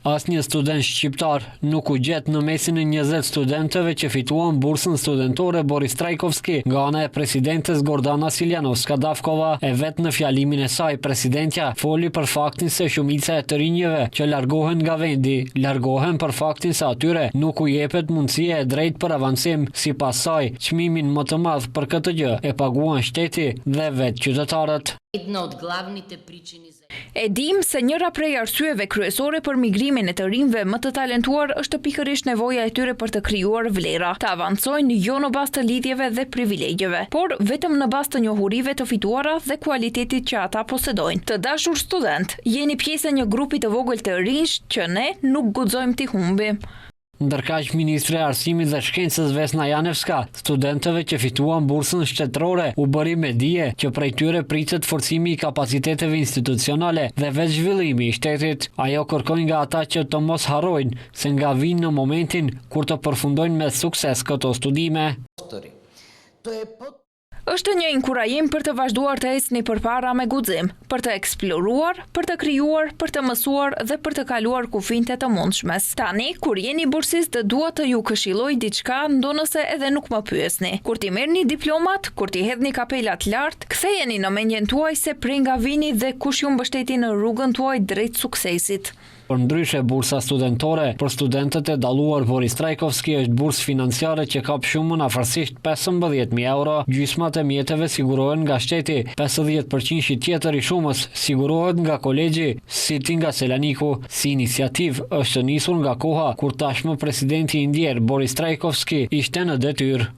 Asnjë student shqiptar nuk u gjet në mesin e 20 studentëve që fituan bursën studentore Boris Trajkovski nga ana e presidentes Gordana Siljanovska-Davkova. E vetë në fjalimin e saj, presidentja foli për faktin se shumica e të rinjve që largohen nga vendi, largohen për faktin se atyre nuk u jepet mundësia e drejtë për avancim. Sipas saj, çmimin më të madh për këtë gjë e paguan shteti dhe vetë qytetarët. E dim se njëra prej arsyeve kryesore për migrimin e të rinjve më të talentuar është pikërisht nevoja e tyre për të krijuar vlera, të avancojnë jo në bazë të lidhjeve dhe privilegjeve, por vetëm në bazë të njohurive të fituara dhe kualitetit që ata posedojnë. Të dashur student, jeni pjesë e një grupi të vogël të rinj që ne nuk guxojmë t'i humbim. Ndërkaq, Ministre e Arsimit dhe Shkencës Vesna Janevska, studentëve që fituan bursën shtetërore u bëri me dije që prej tyre pritet forcimi i kapaciteteve institucionale dhe vetë zhvillimi i shtetit. Ajo kërkojnë nga ata që të mos harrojnë se nga vinë në momentin kur të përfundojnë me sukses këto studime. Është një inkurajim për të vazhduar të ecni përpara me guxim, për të eksploruar, për të krijuar, për të mësuar dhe për të kaluar kufijtë të mundshmes. Tani, kur jeni bursist, dua të ju këshilloj diçka, ndonëse edhe nuk më pyesni. Kur t'i merrni diplomat, kur t'i hedhni kapelat lart, kthejeni në mendjen tuaj se prej nga vini dhe kush ju mbështeti në rrugën tuaj drejt suksesit. Për ndryshe, bursa studentore për studentët e dalluar Boris Trajkovski është bursë financiare që kap shumën afërsisht 15.000 euro. Gjysmat e mjeteve sigurohen nga shteti, 50% tjetër i shumës sigurohet nga kolegji City nga Selaniku. Si iniciativë është nisur nga koha kur tashmë presidenti i ndjer Boris Trajkovski ishte në detyrë.